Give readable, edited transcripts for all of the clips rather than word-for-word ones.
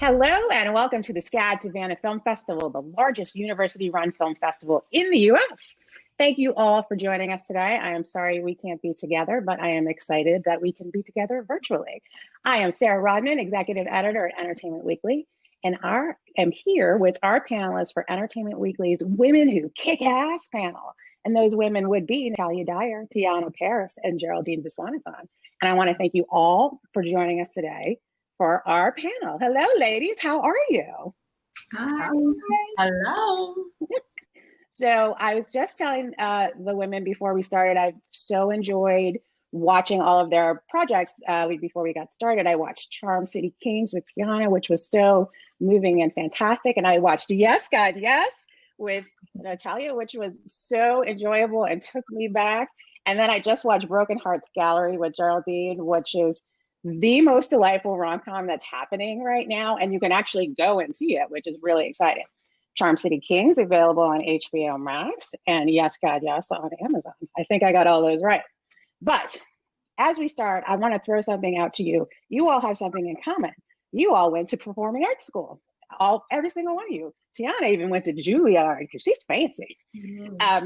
Hello and welcome to the SCAD Savannah Film Festival, the largest university-run film festival in the U.S. Thank you all for joining us today. I am sorry we can't be together, but I am excited that we can be together virtually. I am Sarah Rodman, Executive Editor at Entertainment Weekly, and I am here with our panelists for Entertainment Weekly's Women Who Kick Ass panel. And those women would be Natalia Dyer, Tiana Paris, and Geraldine Viswanathan. And I want to thank you all for joining us today for our panel. Hello, ladies. How are you? Hi. Hello. So I was just telling the women before we started, I've so enjoyed watching all of their projects. Before we got started, I watched Charm City Kings with Tiana, which was so moving and fantastic. And I watched Yes, God, Yes with Natalia, which was so enjoyable and took me back. And then I just watched Broken Hearts Gallery with Geraldine, which is the most delightful rom-com that's happening right now, and you can actually go and see it, which is really exciting. Charm City Kings available on HBO Max, and Yes, God, Yes on Amazon. I think I got all those right. But as we start, I want to throw something out to you. You all have something in common. You all went to performing arts school. Every single one of you. Tiana even went to Juilliard because she's fancy.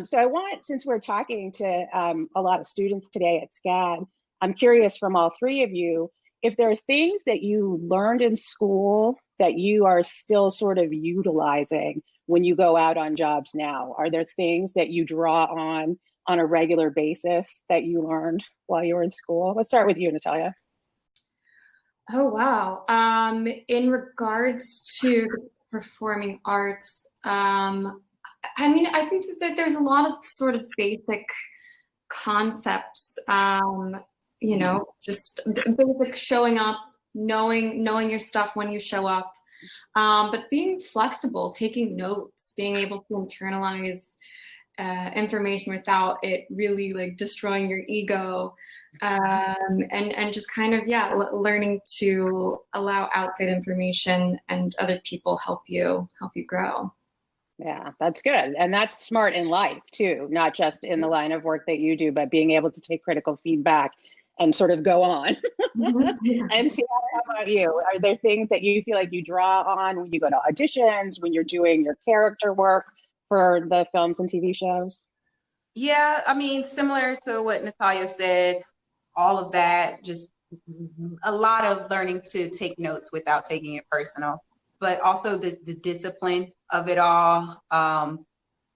So I want, since we're talking to a lot of students today at SCAD, I'm curious from all three of you, if there are things that you learned in school that you are still sort of utilizing when you go out on jobs now. Are there things that you draw on a regular basis that you learned while you were in school? Let's start with you, Natalia. Oh, wow. In regards to the performing arts, I think that there's a lot of sort of basic concepts, just basic showing up, knowing your stuff when you show up, but being flexible, taking notes, being able to internalize information without it really like destroying your ego, and just kind of learning to allow outside information and other people help you grow. Yeah, that's good. And that's smart in life too, not just in the line of work that you do, but being able to take critical feedback and sort of go on. And Tiana, how about you? Are there things that you feel like you draw on when you go to auditions, when you're doing your character work for the films and TV shows? Yeah, I mean, similar to what Natalia said, all of that, just a lot of learning to take notes without taking it personal, but also the discipline of it all,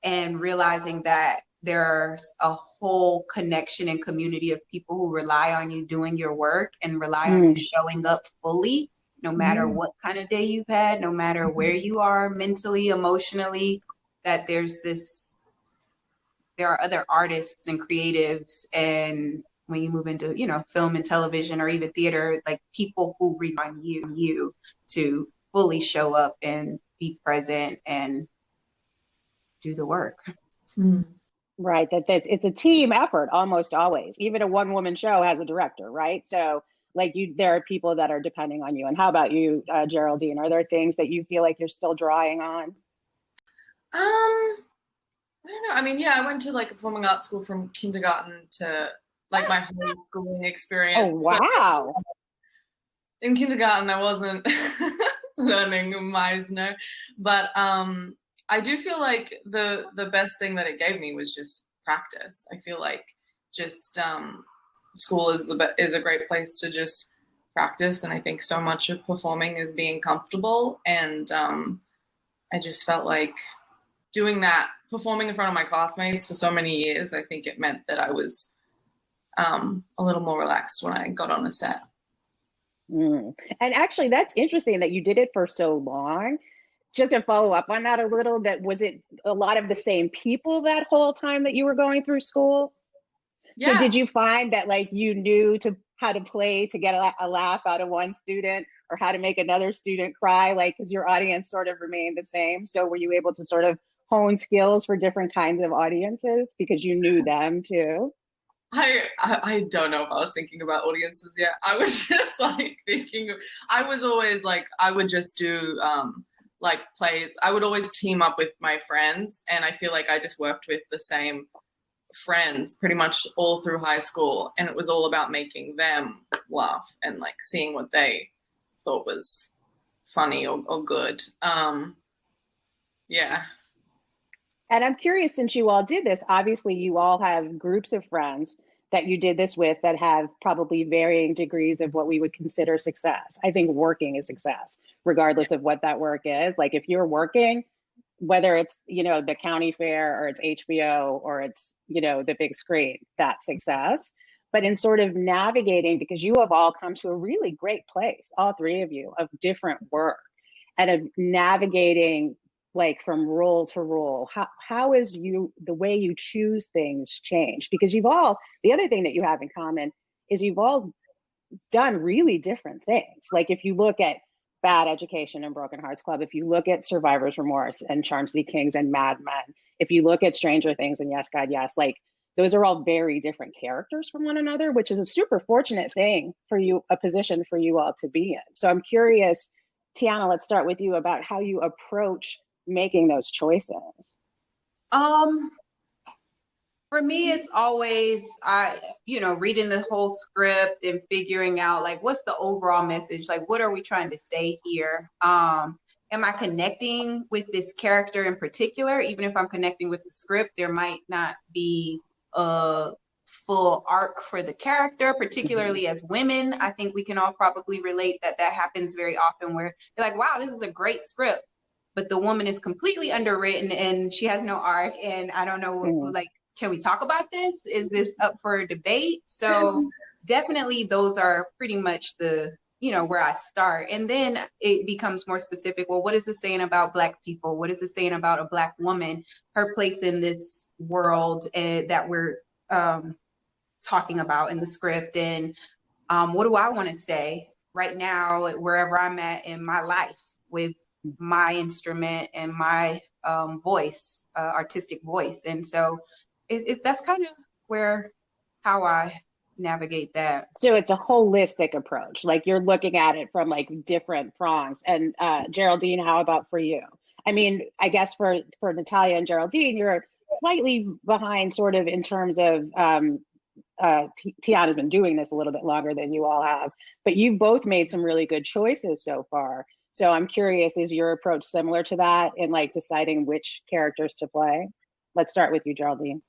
and realizing that there's a whole connection and community of people who rely on you doing your work and rely on you showing up fully, no matter what kind of day you've had, no matter where you are mentally, emotionally, that there are other artists and creatives, and when you move into, film and television or even theater, like people who rely on you to fully show up and be present and do the work. Right, it's a team effort almost always. Even a one-woman show has a director, right? So there are people that are depending on you. And how about you, Geraldine? Are there things that you feel like you're still drawing on? I don't know. I mean, yeah, I went to like a performing arts school from kindergarten to like my whole schooling experience. Oh, wow. So, in kindergarten, I wasn't learning Meisner, but I do feel like the best thing that it gave me was just practice. I feel like just school is a great place to just practice, and I think so much of performing is being comfortable, and I just felt like doing that, performing in front of my classmates for so many years, I think it meant that I was a little more relaxed when I got on a set. And actually, that's interesting that you did it for so long. Just to follow up on that a little, was it a lot of the same people that whole time that you were going through school? Yeah. So did you find that you knew how to play to get a laugh out of one student, or how to make another student cry, because your audience sort of remained the same? So were you able to sort of hone skills for different kinds of audiences because you knew them too? I don't know if I was thinking about audiences yet. I was just I was always I would just do plays. I would always team up with my friends, and I feel like I just worked with the same friends pretty much all through high school, and it was all about making them laugh and seeing what they thought was funny or good. Yeah. And I'm curious, since you all did this, obviously you all have groups of friends that you did this with that have probably varying degrees of what we would consider success. I think working is success, regardless of what that work is. Like if you're working, whether it's, you know, the county fair or it's HBO or it's, you know, the big screen, that's success. But in sort of navigating, because you have all come to a really great place, all three of you, of different work and of navigating like from role to role, how is you the way you choose things changed? Because you've all, the other thing that you have in common is you've all done really different things. Like if you look at Bad Education and Broken Hearts Club, if you look at Survivor's Remorse and Charm City Kings and Mad Men, if you look at Stranger Things and Yes God Yes, like those are all very different characters from one another, which is a super fortunate thing for you, a position for you all to be in. So I'm curious, Tiana, let's start with you about how you approach making those choices. For me, it's always reading the whole script and figuring out like what's the overall message, like what are we trying to say here? Am I connecting with this character in particular? Even if I'm connecting with the script, there might not be a full arc for the character, particularly as women. I think we can all probably relate that happens very often where you're like, wow, this is a great script, but the woman is completely underwritten and she has no arc, and I don't know, like, can we talk about this? Is this up for debate? So definitely those are pretty much the, where I start. And then it becomes more specific. Well, what is this saying about Black people? What is this saying about a Black woman, her place in this world that we're talking about in the script? And what do I want to say right now, wherever I'm at in my life with my instrument and my voice, artistic voice? And so that's kind of how I navigate that. So it's a holistic approach. Like you're looking at it from like different prongs. And Geraldine, how about for you? I mean, I guess for Natalia and Geraldine, you're slightly behind sort of in terms of Tiana's been doing this a little bit longer than you all have, but you've both made some really good choices so far. So I'm curious, is your approach similar to that in like deciding which characters to play? Let's start with you, Geraldine.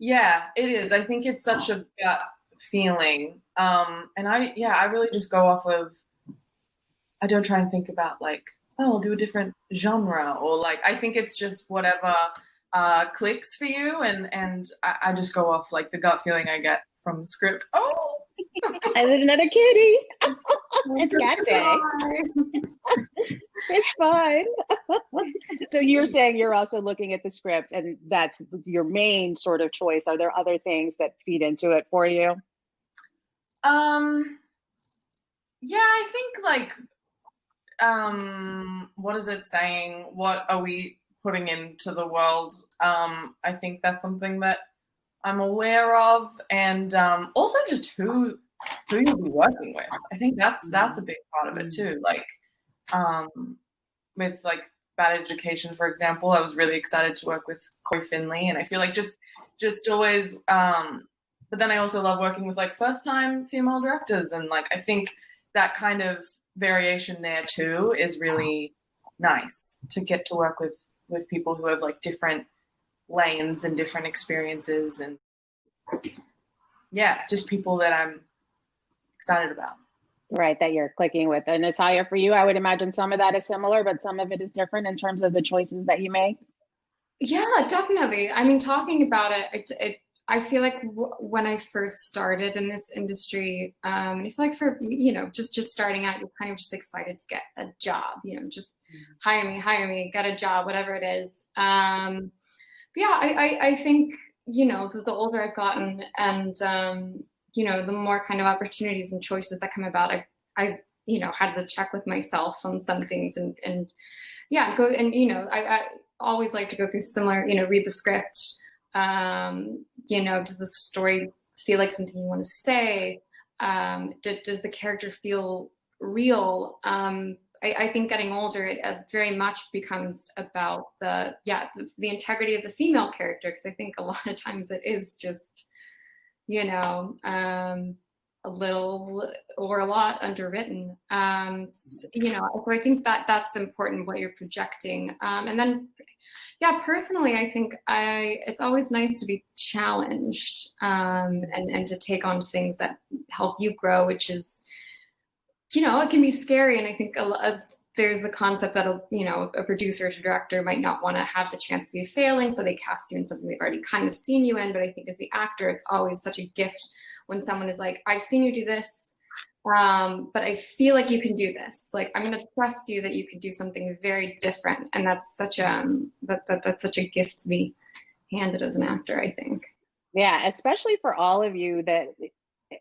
Yeah, it is. I think it's such a gut feeling. And I really just go off of, I don't try and think about like, oh, I'll do a different genre, or like, I think it's just whatever clicks for you. And I just go off like the gut feeling I get from the script. Oh, I did another kitty. It's cat day. It's fine. So you're saying you're also looking at the script and that's your main sort of choice. Are there other things that feed into it for you? Yeah, I think like, what is it saying? What are we putting into the world? I think that's something that I'm aware of, and also just who you'll be working with. I think that's a big part of it too. Like with like Bad Education, for example, I was really excited to work with Corey Finley, and I feel like just always. But then I also love working with like first time female directors, and like I think that kind of variation there too is really nice to get to work with people who have like different lanes and different experiences, and yeah, just people that I'm excited about. Right, that you're clicking with. And Natalia, for you, I would imagine some of that is similar, but some of it is different in terms of the choices that you make. Yeah, definitely. I mean, talking about I feel like when I first started in this industry, I feel like for, just starting out, you're kind of just excited to get a job, just hire me, get a job, whatever it is. But yeah, I think, the older I've gotten and, the more kind of opportunities and choices that come about, I've had to check with myself on some things and yeah, go and, I always like to go through similar, read the script. Does the story feel like something you want to say? Does the character feel real? I think getting older, it very much becomes about the integrity of the female character, because I think a lot of times it is just, a little or a lot underwritten. You know, so I think that that's important what you're projecting. And then, yeah, personally, I think it's always nice to be challenged, and to take on things that help you grow, which is, you know, it can be scary. And I think there's the concept that you know, a producer or a director might not want to have the chance of you failing, so they cast you in something they've already kind of seen you in. But I think as the actor, it's always such a gift when someone is like, I've seen you do this, but I feel like you can do this. Like, I'm going to trust you that you can do something very different. And that's such that's such a gift to be handed as an actor, I think. Yeah, especially for all of you that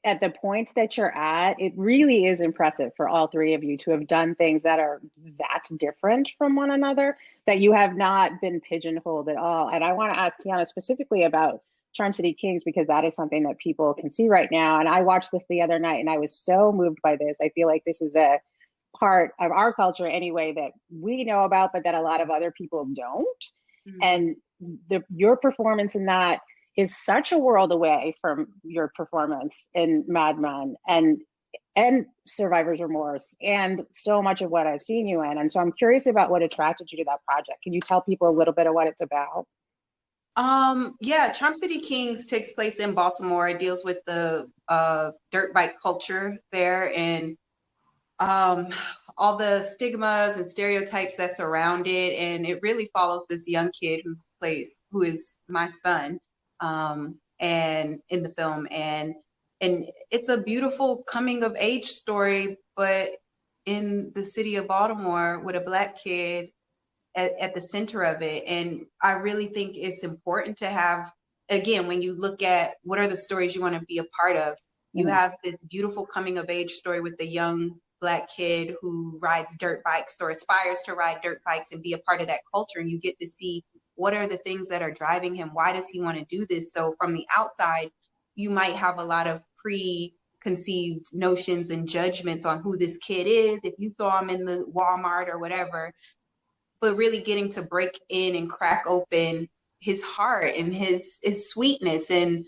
at the points that you're at, it really is impressive for all three of you to have done things that are that different from one another, that you have not been pigeonholed at all. And I want to ask Tiana specifically about Charm City Kings, because that is something that people can see right now. And I watched this the other night and I was so moved by this. I feel like this is a part of our culture anyway that we know about, but that a lot of other people don't. And your performance in that is such a world away from your performance in Mad Men and Survivor's Remorse and so much of what I've seen you in. And so I'm curious about what attracted you to that project. Can you tell people a little bit of what it's about? Yeah, Charm City Kings takes place in Baltimore. It deals with the dirt bike culture there and all the stigmas and stereotypes that surround it. And it really follows this young kid who is my son, and in the film. And it's a beautiful coming of age story, but in the city of Baltimore with a Black kid at the center of it. And I really think it's important to have, again, when you look at what are the stories you want to be a part of, you have this beautiful coming of age story with the young Black kid who rides dirt bikes or aspires to ride dirt bikes and be a part of that culture. And you get to see what are the things that are driving him? Why does he want to do this? So from the outside, you might have a lot of preconceived notions and judgments on who this kid is if you saw him in the Walmart or whatever. But really getting to break in and crack open his heart and his sweetness and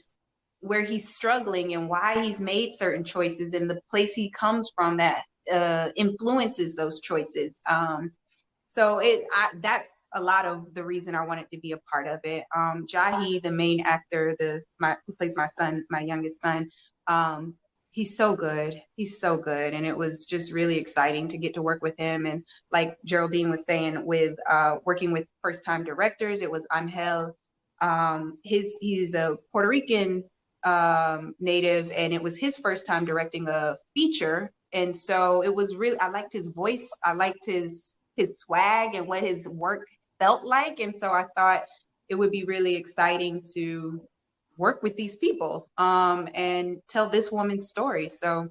where he's struggling and why he's made certain choices and the place he comes from that influences those choices. So that's a lot of the reason I wanted to be a part of it. Jahi, the main actor, who plays my son, my youngest son, he's so good. He's so good. And it was just really exciting to get to work with him. And like Geraldine was saying, with working with first-time directors, it was Angel. He's a Puerto Rican native, and it was his first time directing a feature. And so it was really, I liked his voice. I liked his swag and what his work felt like. And so I thought it would be really exciting to work with these people and tell this woman's story. So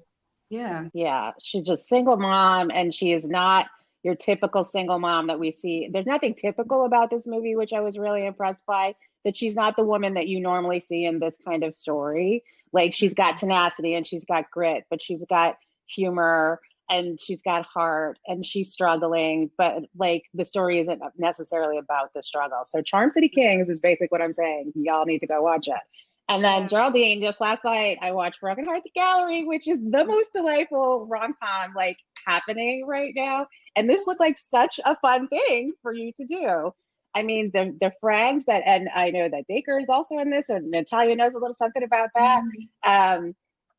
yeah, she's just single mom, and she is not your typical single mom that we see. There's nothing typical about this movie, which I was really impressed by, that she's not the woman that you normally see in this kind of story. Like, she's got tenacity and she's got grit, but she's got humor and she's got heart and she's struggling, but like the story isn't necessarily about the struggle. So Charm City Kings is basically what I'm saying. Y'all need to go watch it. And then Geraldine, just last night I watched Broken Hearts Gallery, which is the most delightful rom-com like happening right now. And this looked like such a fun thing for you to do. I mean, the friends that, and I know that Baker is also in this, or Natalia knows a little something about that.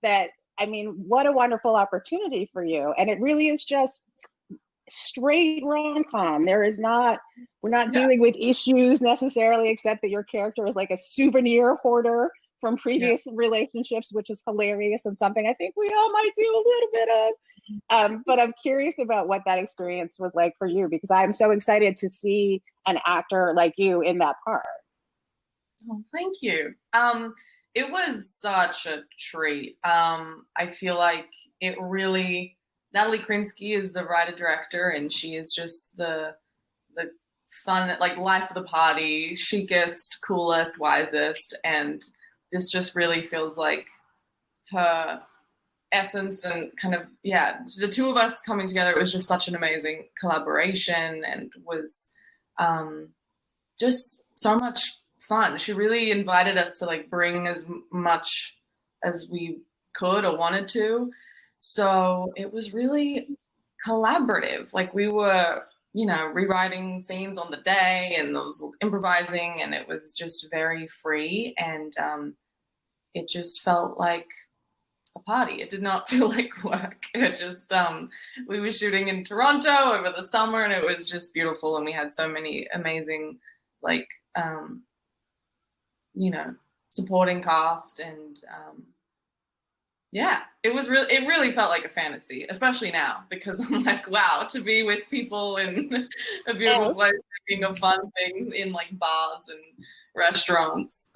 That, I mean, what a wonderful opportunity for you. And it really is just straight rom-com. We're not dealing with issues necessarily, except that your character is like a souvenir hoarder from previous relationships, which is hilarious and something I think we all might do a little bit of. But I'm curious about what that experience was like for you, because I'm so excited to see an actor like you in that part. Oh, thank you. It was such a treat. I feel like it really, Natalie Krinsky is the writer-director, and she is just the fun, like, life of the party, chicest, coolest, wisest, and this just really feels like her essence and kind of, the two of us coming together. It was just such an amazing collaboration and was just so much fun. She really invited us to like bring as much as we could or wanted to. So it was really collaborative. Like we were, you know, rewriting scenes on the day and those improvising, and it was just very free, and it just felt like a party. It did not feel like work. It just we were shooting in Toronto over the summer, and it was just beautiful, and we had so many amazing, like you know, supporting cast, and yeah, it really felt like a fantasy, especially now, because I'm like, wow, to be with people in a beautiful place, making of fun things in like bars and restaurants,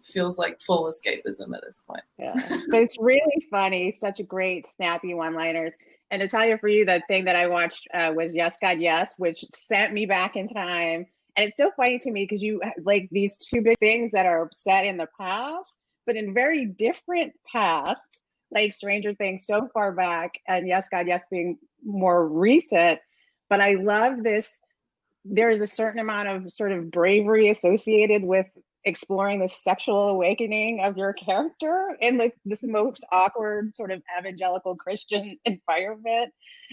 feels like full escapism at this point. Yeah, but it's really funny. Such a great, snappy one-liners. And Natalia, for you, the thing that I watched was Yes, God, Yes, which sent me back in time. And it's so funny to me because you like these two big things that are set in the past, but in very different pasts, like Stranger Things so far back, and Yes, God, Yes being more recent. But I love this. There is a certain amount of sort of bravery associated with exploring the sexual awakening of your character in like this most awkward sort of evangelical Christian environment.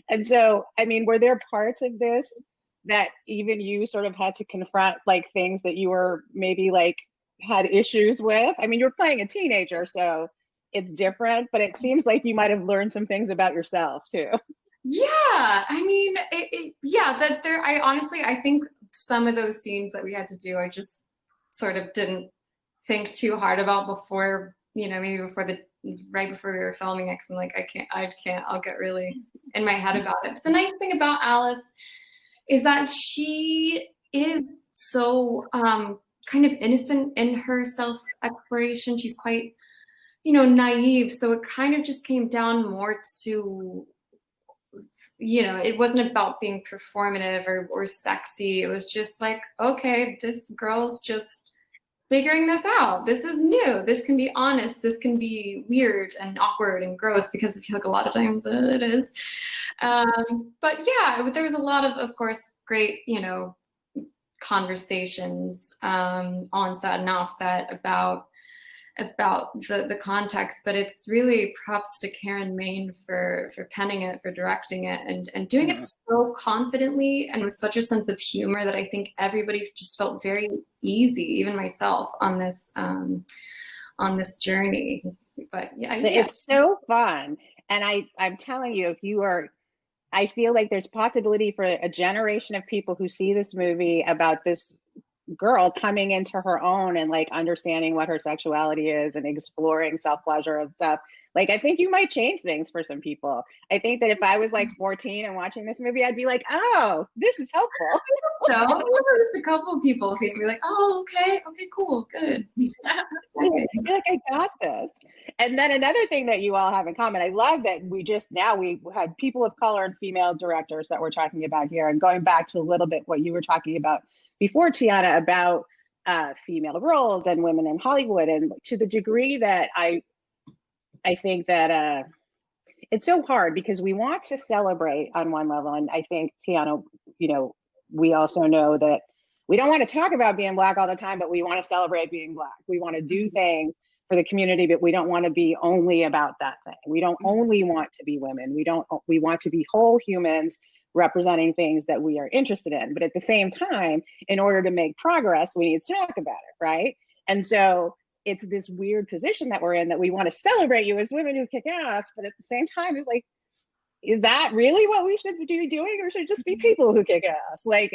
And so, I mean, were there parts of this that even you sort of had to confront, like things that you were maybe like had issues with? I mean, you're playing a teenager, so it's different, but it seems like you might have learned some things about yourself too. Yeah, I mean, yeah, that there, I honestly, I think some of those scenes that we had to do, I just sort of didn't think too hard about before, you know, maybe right before we were filming it, 'cause I'm like, I can't, I'll get really in my head about it. But the nice thing about Alice is that she is so kind of innocent in her self-exploration. She's quite, you know, naive. So it kind of just came down more to, you know, it wasn't about being performative or sexy. It was just like, okay, this girl's just figuring this out. This is new. This can be honest. This can be weird and awkward and gross, because I feel like a lot of times it is. But yeah, there was a lot of course, great, you know, conversations on set and off set about the context, but it's really props to Karen Maine for penning it, for directing it, and doing it so confidently and with such a sense of humor that I think everybody just felt very easy, even myself, on this journey. But yeah, It's so fun. And I'm telling you, if you are, I feel like there's possibility for a generation of people who see this movie about this girl coming into her own and like understanding what her sexuality is and exploring self-pleasure and stuff. Like, I think you might change things for some people. I think that if I was like 14 and watching this movie, I'd be like, oh, this is helpful. So a couple of people see it and be like, oh, okay, cool, good. Okay. Like, I got this. And then another thing that you all have in common, I love that we had people of color and female directors that we're talking about here, and going back to a little bit what you were talking about before, Tiana, about female roles and women in Hollywood. And to the degree that I think that it's so hard because we want to celebrate on one level. And I think, Tiana, you know, we also know that we don't want to talk about being Black all the time, but we want to celebrate being Black. We want to do things for the community, but we don't want to be only about that thing. We don't only want to be women. We want to be whole humans representing things that we are interested in. But at the same time, in order to make progress, we need to talk about it, right? And so it's this weird position that we're in, that we want to celebrate you as women who kick ass, but at the same time, it's like, is that really what we should be doing, or should it just be people who kick ass? Like,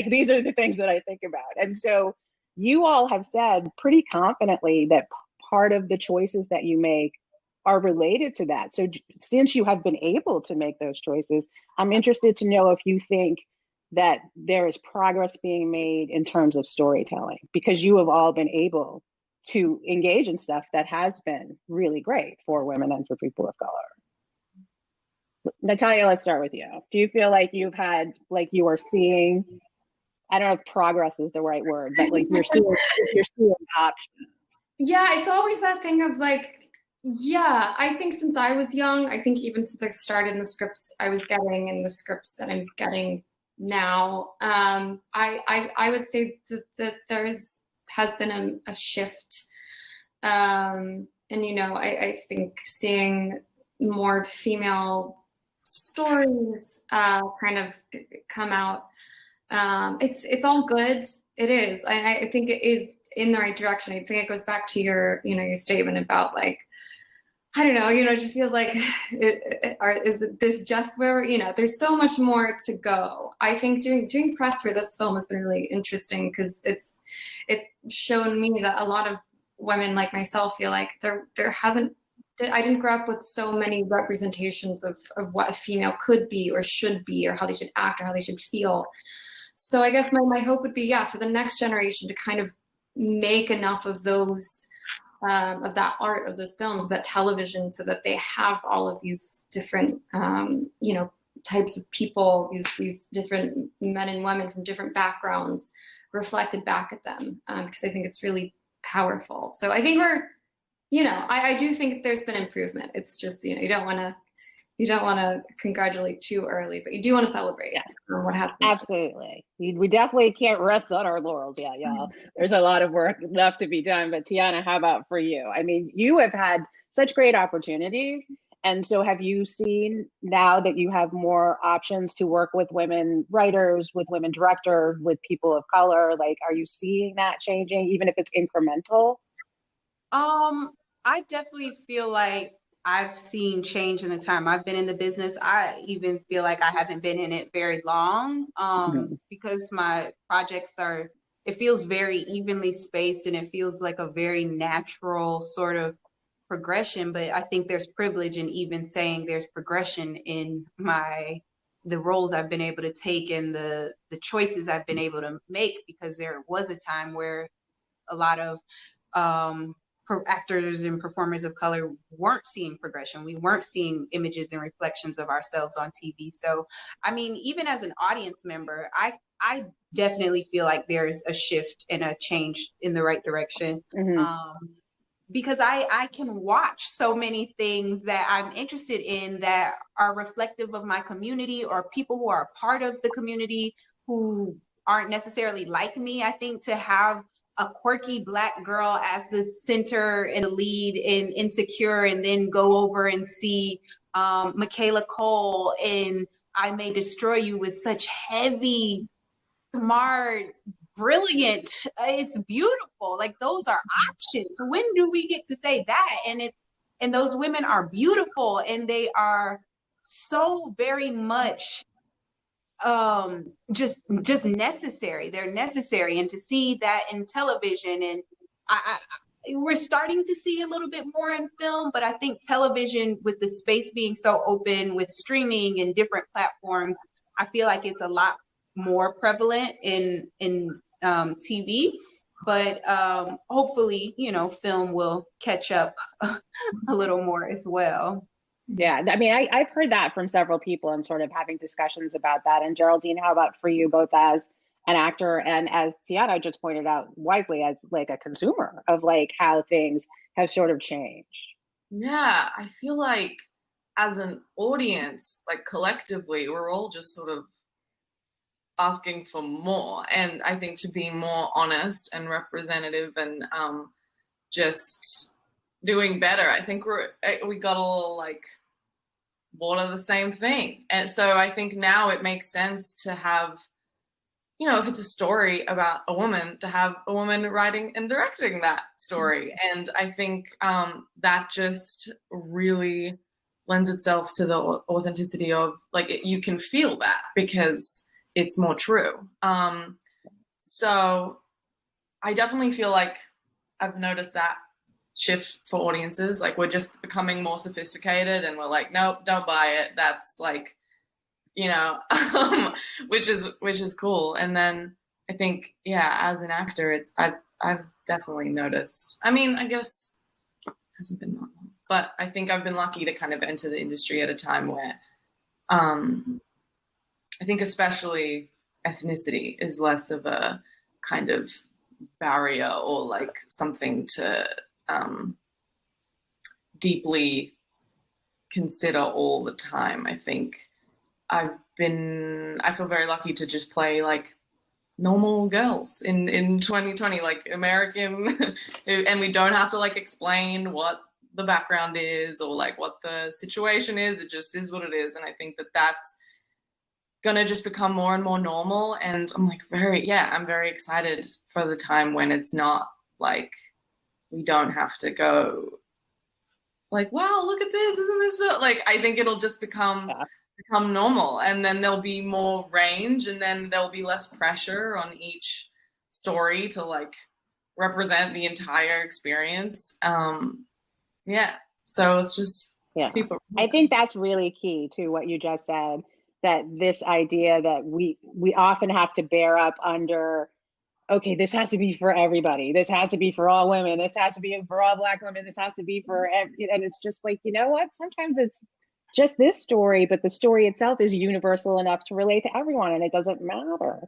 these are the things that I think about. And so you all have said pretty confidently that part of the choices that you make are related to that. So since you have been able to make those choices, I'm interested to know if you think that there is progress being made in terms of storytelling, because you have all been able to engage in stuff that has been really great for women and for people of color. Natalia, let's start with you. Do you feel like you are seeing, I don't know if progress is the right word, but like you're seeing options? Yeah, it's always that thing of like, yeah, I think since I was young, I think even since I started in the scripts I was getting and the scripts that I'm getting now, I would say that there has been a shift in And, I think seeing more female stories kind of come out, it's all good. It is. I think it is in the right direction. I think it goes back to your, your statement about like, I don't know, it just feels like, is this just where, there's so much more to go. I think doing press for this film has been really interesting because it's shown me that a lot of women like myself feel like I didn't grow up with so many representations of what a female could be or should be or how they should act or how they should feel. So I guess my hope would be, for the next generation to kind of make enough of those of that art, of those films, that television, so that they have all of these different, types of people, these different men and women from different backgrounds reflected back at them, because I think it's really powerful. So I think I do think there's been improvement. It's just, you don't want to congratulate too early, but you do want to celebrate what has been. Absolutely. We definitely can't rest on our laurels. Yeah. There's a lot of work left to be done. But Tiana, how about for you? I mean, you have had such great opportunities. And so have you seen, now that you have more options to work with women writers, with women directors, with people of color, like, are you seeing that changing, even if it's incremental? I definitely feel like I've seen change in the time I've been in the business. I even feel like I haven't been in it very long, because my projects it feels very evenly spaced, and it feels like a very natural sort of progression. But I think there's privilege in even saying there's progression in the roles I've been able to take and the choices I've been able to make, because there was a time where a lot of actors and performers of color weren't seeing progression. We weren't seeing images and reflections of ourselves on TV. So, I mean, even as an audience member, I definitely feel like there's a shift and a change in the right direction. Because I can watch so many things that I'm interested in that are reflective of my community, or people who are part of the community who aren't necessarily like me. I think to have a quirky Black girl as the center and the lead in Insecure, and then go over and see Michaela Cole in I May Destroy You with such heavy, smart, brilliant, it's beautiful. Like, those are options. When do we get to say that? And those women are beautiful, and they are so very much just necessary. They're necessary. And to see that in television, and we're starting to see a little bit more in film, but I think television, with the space being so open with streaming and different platforms, I feel like it's a lot more prevalent in TV. But hopefully, film will catch up a little more as well. Yeah, I mean, I've heard that from several people and sort of having discussions about that. And Geraldine, how about for you, both as an actor and, as Tiana just pointed out wisely, as like a consumer of like how things have sort of changed? Yeah, I feel like as an audience, like collectively, we're all just sort of asking for more. And I think to be more honest and representative and just doing better. I think we got a little like bored of the same thing. And so I think now it makes sense to have, if it's a story about a woman, to have a woman writing and directing that story. And I think that just really lends itself to the authenticity of, like, you can feel that because it's more true. So I definitely feel like I've noticed that shift for audiences. Like, we're just becoming more sophisticated, and we're like, nope, don't buy it. That's like, which is cool. And then I think, as an actor, I've definitely noticed. I mean, I guess it hasn't been that long, but I think I've been lucky to kind of enter the industry at a time where, I think especially ethnicity is less of a kind of barrier or like something to deeply consider all the time. I think I feel very lucky to just play like normal girls in 2020, like American, and we don't have to like explain what the background is or like what the situation is. It just is what it is. And I think that that's gonna just become more and more normal. And I'm like I'm very excited for the time when it's not like we don't have to go like, wow, look at this, isn't this so? Like, I think it'll just become normal, and then there'll be more range, and then there'll be less pressure on each story to like represent the entire experience. So it's just people. I think that's really key to what you just said, that this idea that we often have to bear up under, okay, this has to be for everybody. This has to be for all women. This has to be for all Black women. This has to be for and it's just like, you know what? Sometimes it's just this story, but the story itself is universal enough to relate to everyone, and it doesn't matter.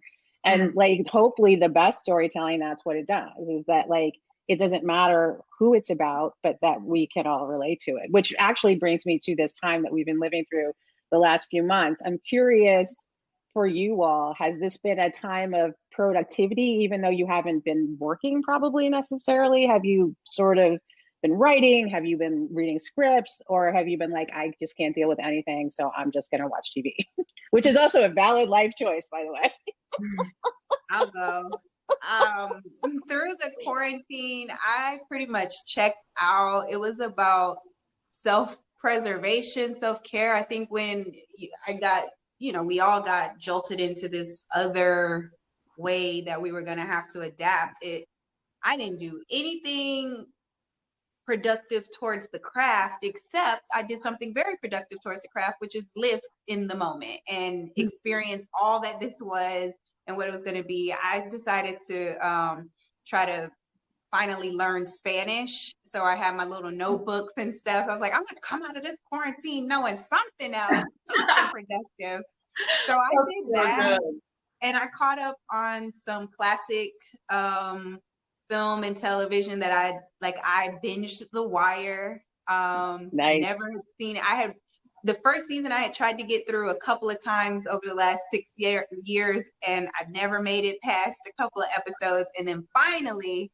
And like, hopefully the best storytelling, that's what it does, is that like, it doesn't matter who it's about, but that we can all relate to it, which actually brings me to this time that we've been living through the last few months. I'm curious, for you all, has this been a time of productivity, even though you haven't been working probably necessarily? Have you sort of been writing? Have you been reading scripts? Or have you been like, I just can't deal with anything, so I'm just gonna watch TV? Which is also a valid life choice, by the way. I'll go. Through the quarantine, I pretty much checked out. It was about self-preservation, self-care. I think when we all got jolted into this other way that we were going to have to adapt. I didn't do anything productive towards the craft, except I did something very productive towards the craft, which is live in the moment and experience all that this was and what it was going to be. I decided to try to finally learn Spanish. So I had my little notebooks and stuff. I was like, I'm going to come out of this quarantine knowing something else, something productive. So I did that. And I caught up on some classic film and television that I binged The Wire. Nice. Never seen it. The first season I had tried to get through a couple of times over the last 6 years, and I never made it past a couple of episodes. And then finally,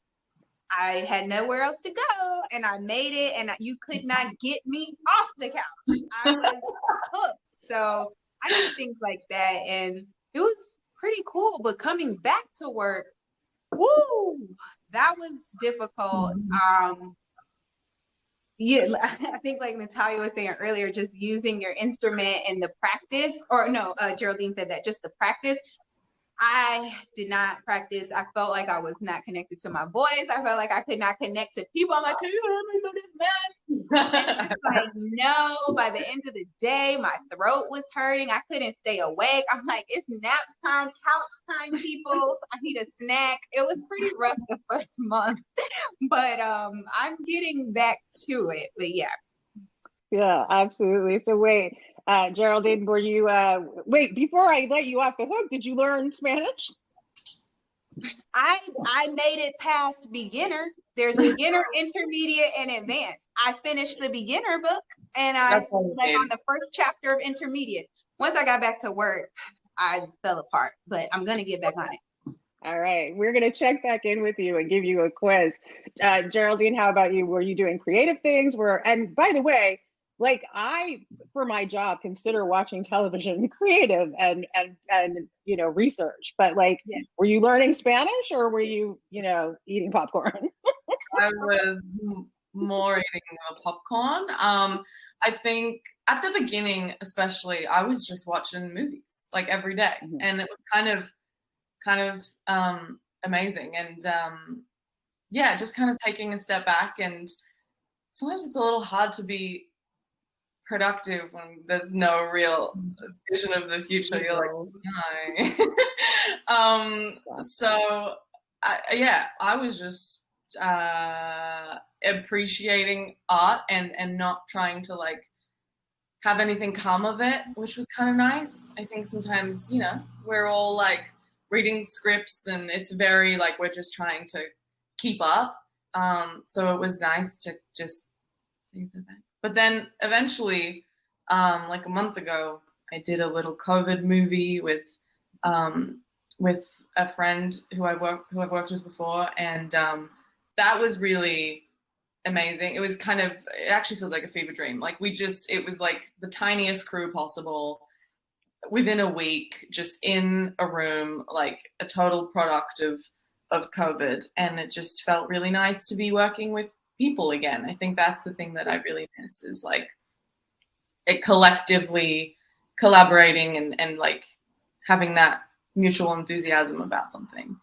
I had nowhere else to go, and I made it, and you could not get me off the couch. I was hooked. So I did things like that, and it was pretty cool. But coming back to work, that was difficult. I think like Natalia was saying earlier, just using your instrument and the practice, or no, Geraldine said that, just the practice. I did not practice. I felt like I was not connected to my voice. I felt like I could not connect to people. I'm like, can you help me through this mess? It's like, no, by the end of the day, my throat was hurting. I couldn't stay awake. I'm like, it's nap time, couch time, people. I need a snack. It was pretty rough the first month, but I'm getting back to it. But yeah. Yeah, absolutely. So wait, Geraldine, were you, before I let you off the hook, did you learn Spanish? I made it past beginner. There's beginner, intermediate, and advanced. I finished the beginner book, and I was like on the first chapter of intermediate. Once I got back to work, I fell apart, but I'm going to get back on it. All right, we're going to check back in with you and give you a quiz. Geraldine, how about you? Were you doing creative things? And by the way, like, I, for my job, consider watching television creative and research, but like, were you learning Spanish, or were you, eating popcorn? I was more eating popcorn. I think at the beginning, especially, I was just watching movies like every day, and it was kind of amazing, and just kind of taking a step back. And sometimes it's a little hard to be productive when there's no real vision of the future. You're like, hi. So I was just appreciating art and not trying to like have anything come of it, which was kind of nice. I think sometimes, we're all like reading scripts, and it's very like we're just trying to keep up. So it was nice to just take that back. But then eventually, like a month ago, I did a little COVID movie with a friend who I've worked with before, and that was really amazing. It was it actually feels like a fever dream. Like it was like the tiniest crew possible within a week, just in a room, like a total product of COVID. And it just felt really nice to be working with people again. I think that's the thing that I really miss, is like it collectively collaborating and like having that mutual enthusiasm about something.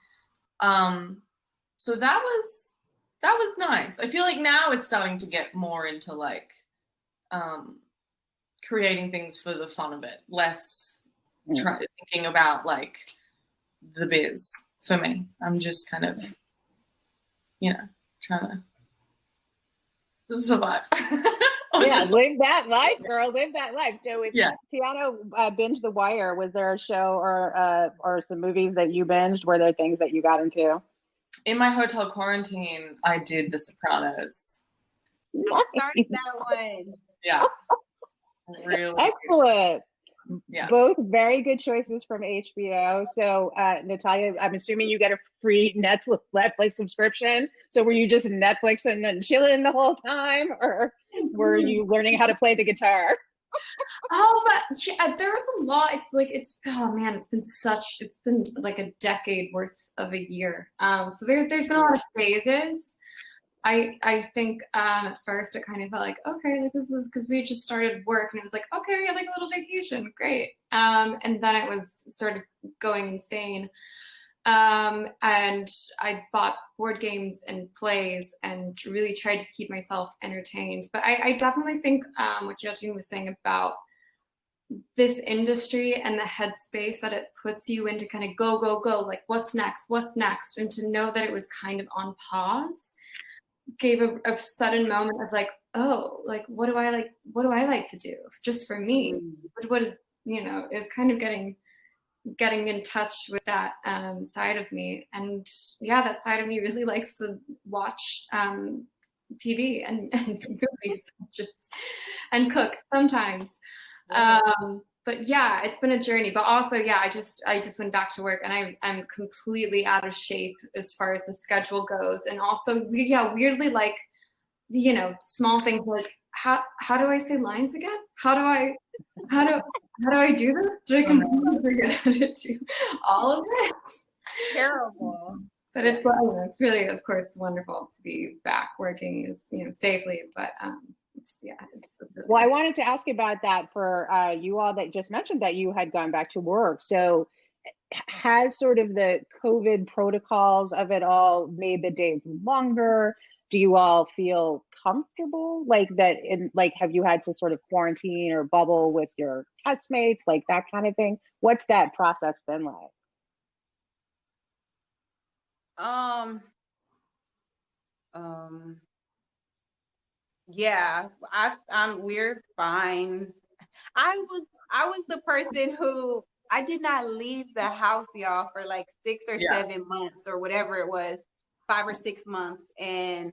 So that was nice. I feel like now it's starting to get more into like creating things for the fun of it, less thinking about like the biz for me. I'm just kind of, trying to survive. Yeah, live that life, girl. Live that life. So if Yeah. Tiana binged The Wire, was there a show or some movies that you binged? Were there things that you got into? In my hotel quarantine, I did The Sopranos. I started that one. Yeah. Really Excellent. Yeah. Both very good choices from HBO. So, Natalia, I'm assuming you get a free Netflix subscription. So, were you just Netflixing and chilling the whole time, or were you learning how to play the guitar? But yeah, there was a lot. Oh man, it's been like a decade worth of a year. So there's been a lot of phases. I think at first it kind of felt like, okay, like this is because we just started work and it was like, okay, we had like a little vacation, great. And then it was sort of going insane. And I bought board games and plays and really tried to keep myself entertained. But I definitely think what Yajin was saying about this industry and the headspace that it puts you into, kind of go, like what's next, and to know that it was kind of on pause gave a sudden moment of like, oh, like what do I like to do just for me? What is, it's kind of getting in touch with that side of me. And yeah, that side of me really likes to watch TV and movies and cook sometimes. But yeah, it's been a journey. But also, yeah, I just went back to work, and I'm completely out of shape as far as the schedule goes. And also, weirdly, like, small things like how do I say lines again? How do I do this? Did I completely forget how to do all of this? Terrible. But it's really, of course, wonderful to be back working safely. But well, I wanted to ask about that for you all that just mentioned that you had gone back to work. So has sort of the COVID protocols of it all made the days longer? Do you all feel comfortable like that have you had to sort of quarantine or bubble with your castmates, like that kind of thing? What's that process been like? Yeah, we're fine. I was the person who I did not leave the house, y'all, for like 6 or 7 months or whatever it was, 5 or 6 months. And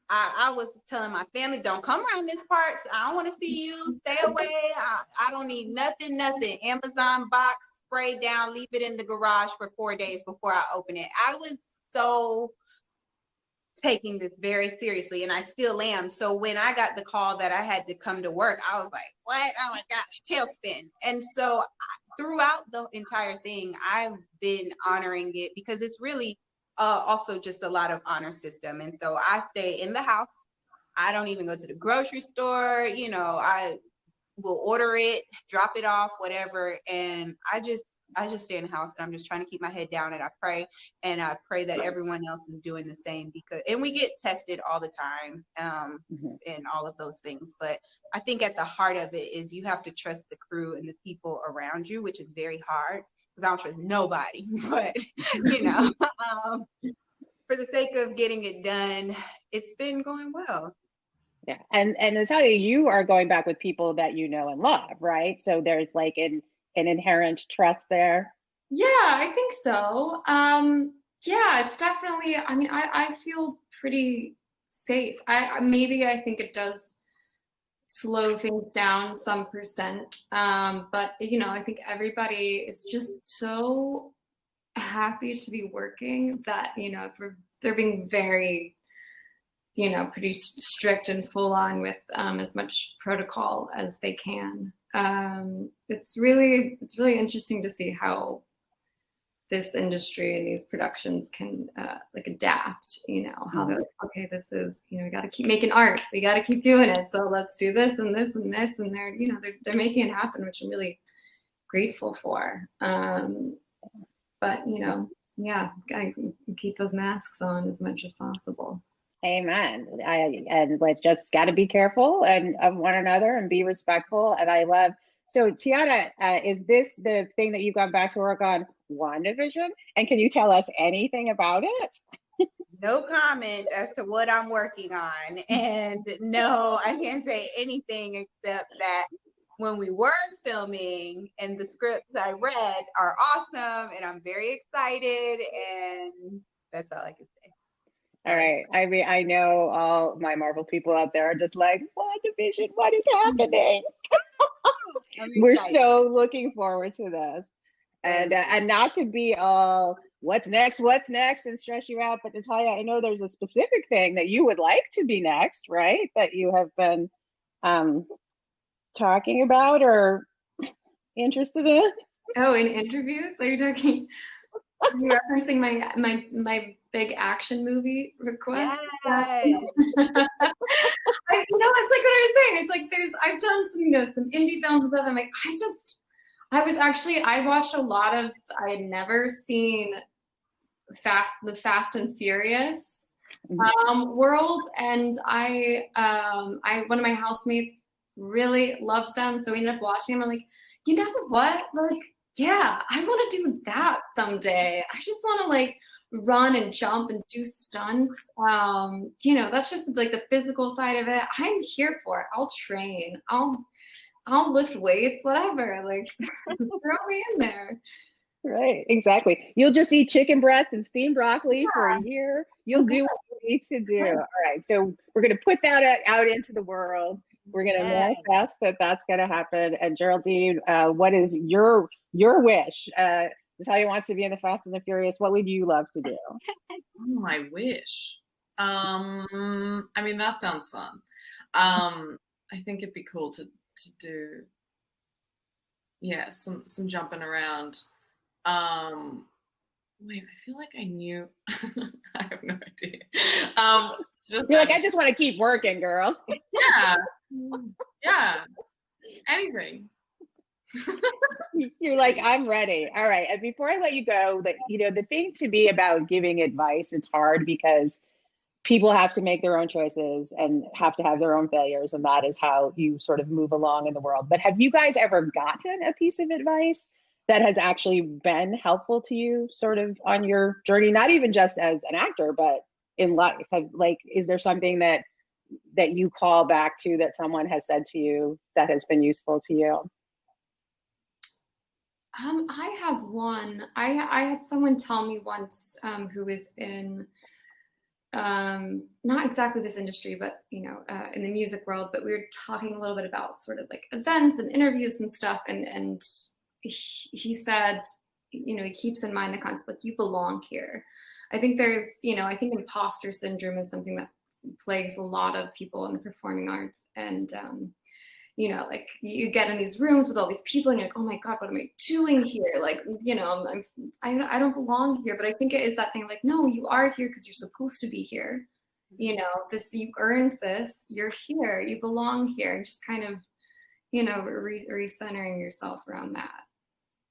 I was telling my family, don't come around this part. I don't want to see you. Stay away. I don't need nothing. Amazon box, spray down, leave it in the garage for 4 days before I open it. I was so taking this very seriously, and I still am. So when I got the call that I had to come to work, I was like, what? Oh my gosh, tailspin. And so throughout the entire thing, I've been honoring it because it's really also just a lot of honor system. And so I stay in the house. I don't even go to the grocery store. I will order it, drop it off, whatever. And I just stay in the house, and I'm just trying to keep my head down, and I pray that everyone else is doing the same, and we get tested all the time, and all of those things. But I think at the heart of it is you have to trust the crew and the people around you, which is very hard because I don't trust nobody. But for the sake of getting it done, it's been going well. Yeah, and Natalia, you are going back with people that you know and love, right? So there's like an inherent trust there. Yeah, I think so. Yeah, it's definitely, I mean, I feel pretty safe. I think it does slow things down some percent. But I think everybody is just so happy to be working that, they're being very pretty strict and full on with as much protocol as they can. It's really interesting to see how this industry and these productions can like adapt, how they're like, okay, this is, we got to keep making art. We got to keep doing it. So let's do this and this and this. And they're making it happen, which I'm really grateful for. But, yeah, gotta keep those masks on as much as possible. Amen. And like, just got to be careful and of one another and be respectful. And I love, so Tiana, is this the thing that you've gone back to work on, WandaVision? And can you tell us anything about it? No comment as to what I'm working on. And no, I can't say anything except that when we were filming and the scripts I read are awesome and I'm very excited, and that's all I can say. All right. I mean, I know all my Marvel people out there are just like, WandaVision, what is happening? We're so looking forward to this. And not to be all what's next, and stress you out, but Natalia, I know there's a specific thing that you would like to be next, right? That you have been talking about or interested in. Oh, in interviews? Are you talking? Are you referencing my big action movie request? Yes. It's like what I was saying. It's like I've done some indie films and stuff. I'm like, I watched a lot of, I had never seen the Fast and Furious world, and one of my housemates really loves them, so we ended up watching them. I'm like, you know what? Like, yeah, I want to do that someday. I just want to like run and jump and do stunts. That's just like the physical side of it. I'm here for it. I'll train. I'll lift weights, whatever. Like, throw me in there. Right, exactly. You'll just eat chicken breast and steamed broccoli for a year. You'll do what you need to do. All right, so we're going to put that out into the world. We're going to manifest that's going to happen. And Geraldine, what is your wish? Natalia wants to be in the Fast and the Furious. What would you love to do? Oh, my wish. I mean, that sounds fun. I think it'd be cool to do, some jumping around. Wait, I feel like I knew. I have no idea. You're like, I just want to keep working, girl. Yeah. Anything. You're like, I'm ready. All right. And before I let you go, the thing to be about giving advice, it's hard because people have to make their own choices and have to have their own failures. And that is how you sort of move along in the world. But have you guys ever gotten a piece of advice that has actually been helpful to you sort of on your journey, not even just as an actor, but in life? Is there something that you call back to that someone has said to you that has been useful to you? I have one. I had someone tell me once who was in not exactly this industry, but in the music world, but we were talking a little bit about sort of like events and interviews and stuff, and he said, he keeps in mind the concept, like, you belong here. I think there's, I think imposter syndrome is something that plagues a lot of people in the performing arts. And, like, you get in these rooms with all these people and you're like, oh my God, what am I doing here? Like, I don't belong here. But I think it is that thing, like, no, you are here because you're supposed to be here. You earned this, you're here, you belong here. And just kind of, recentering yourself around that.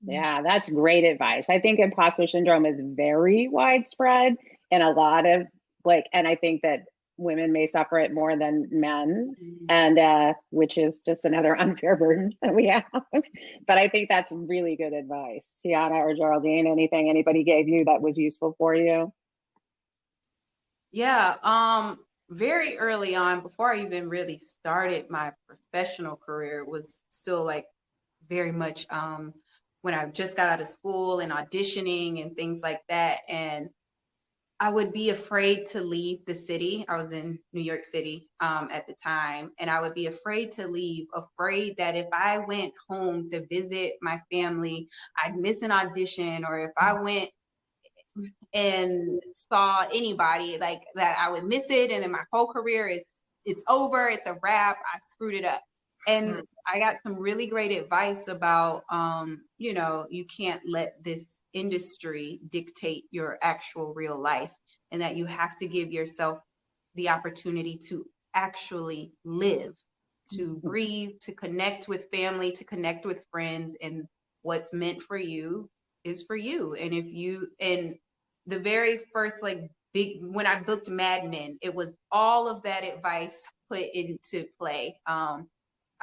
Yeah, that's great advice. I think imposter syndrome is very widespread in a lot of and I think that women may suffer it more than men, and which is just another unfair burden that we have. But I think that's really good advice. Tiana or Geraldine, anything anybody gave you that was useful for you? Yeah, very early on, before I even really started my professional career, was still like very much when I just got out of school and auditioning and things like that. And I would be afraid to leave the city. I was in New York City at the time, and I would be afraid to leave, afraid that if I went home to visit my family, I'd miss an audition, or if I went and saw anybody like that, I would miss it, and then my whole career it's over, it's a wrap, I screwed it up. And I got some really great advice about, you know, you can't let this industry dictate your actual real life, and that you have to give yourself the opportunity to actually live, to breathe, to connect with family, to connect with friends, and what's meant for you is for you. And if you, and the very first like big, when I booked Mad Men, it was all of that advice put into play.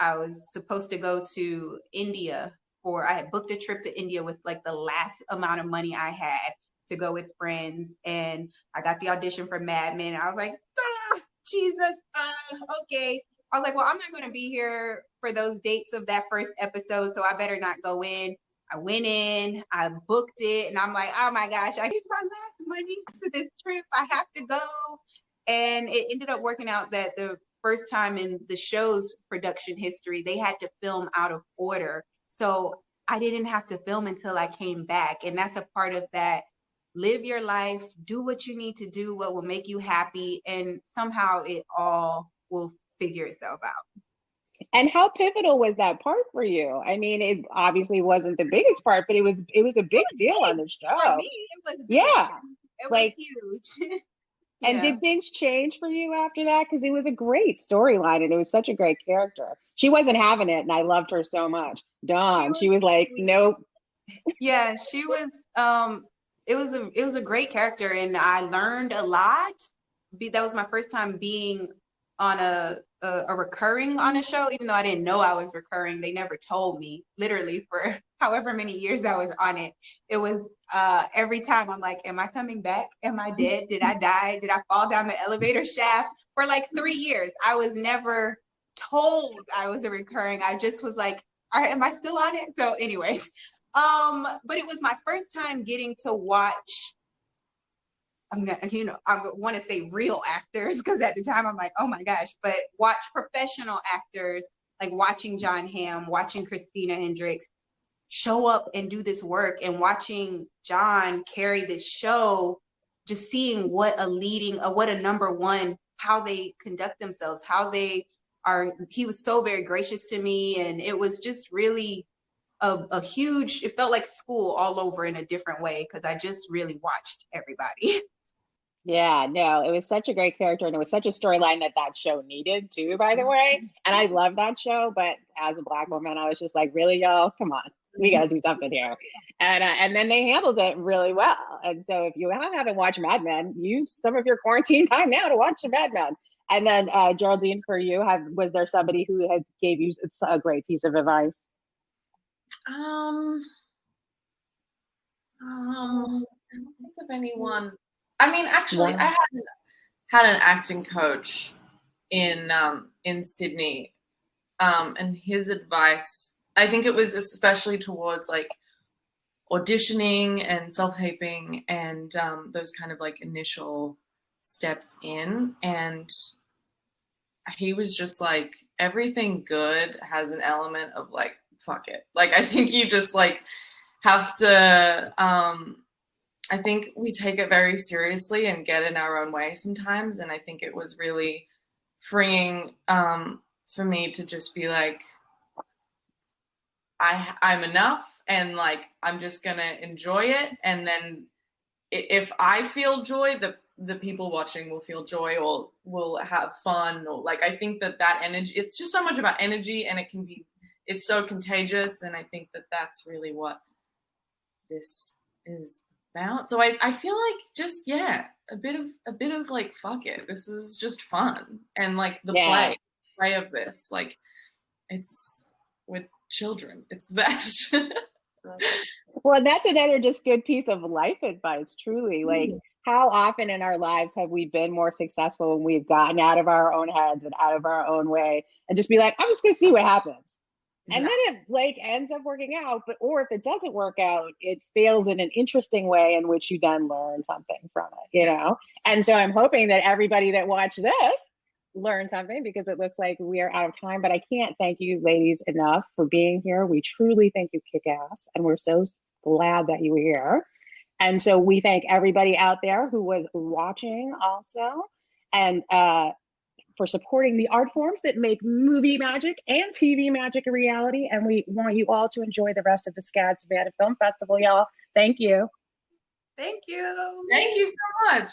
I was supposed to go to India, or I had booked a trip to India with like the last amount of money I had to go with friends. And I got the audition for Mad Men. And I was like, ah, Jesus, okay. I was like, well, I'm not going to be here for those dates of that first episode, so I better not go in. I went in, I booked it, and I'm like, oh my gosh, I gave my last money to this trip. I have to go. And it ended up working out that the first time in the show's production history, they had to film out of order. So I didn't have to film until I came back. And that's a part of that. Live your life, do what you need to do, what will make you happy, and somehow it all will figure itself out. And how pivotal was that part for you? I mean, it obviously wasn't the biggest part, but it was a big deal on the For show. me, it was big. Yeah. It was Like, huge. and Yeah. did things change for you after that? Because it was a great storyline and it was such a great character. She wasn't having it, and I loved her so much. Dawn, she was like, nope. Yeah, she was it was a great character, and I learned a lot. That was my first time being on a recurring on a show, even though I didn't know I was recurring. They never told me, literally, for however many years I was on it. It was every time I'm like, am I coming back? Am I dead? Did I die? Did I fall down the elevator shaft? For like 3 years, I was never told I was a recurring. I just was like, all right, am I still on it? So anyways, but it was my first time getting to watch, I'm not, you know, I want to say real actors, because at the time I'm like, oh my gosh, but watch professional actors, like watching John Hamm, watching Christina Hendricks show up and do this work, and watching John carry this show, just seeing what a number one, how they conduct themselves, how they are. He was so very gracious to me, and it was just really a huge, it felt like school all over in a different way, because I just really watched everybody. Yeah, no, it was such a great character, and it was such a storyline that show needed too, by the way. And I love that show, but as a Black woman, I was just like, really, y'all, come on, we got to do something here. And then they handled it really well. And so if you haven't watched Mad Men, use some of your quarantine time now to watch the Mad Men. And then Geraldine, for you, was there somebody who had gave you a great piece of advice? I don't think of anyone. I mean, actually, Wow. I had an acting coach in Sydney, and his advice, I think it was especially towards like auditioning and self-taping and those kind of like initial steps in. And he was just like, everything good has an element of like, fuck it. Like, I think you just like have to, I think we take it very seriously and get in our own way sometimes. And I think it was really freeing for me to just be like, I'm enough, and like I'm just gonna enjoy it. And then if I feel joy, the people watching will feel joy or will have fun. Or like, I think that energy, it's just so much about energy, and it's so contagious. And I think that's really what this is about. So I feel like just, yeah, a bit of like, fuck it, this is just fun. And like the Yeah. play of this, like, it's with children, it's the best. Well, that's another just good piece of life advice, truly. Like, how often in our lives have we been more successful when we've gotten out of our own heads and out of our own way and just be like, I'm just gonna see what happens. And then it like ends up working out, or if it doesn't work out, it fails in an interesting way in which you then learn something from it, you know? And so I'm hoping that everybody that watched this learned something, because it looks like we are out of time. But I can't thank you ladies enough for being here. We truly think you kick ass, and we're so glad that you were here. And so we thank everybody out there who was watching also, and for supporting the art forms that make movie magic and TV magic a reality. And we want you all to enjoy the rest of the SCAD Savannah Film Festival, y'all. Thank you. Thank you. Thank you so much.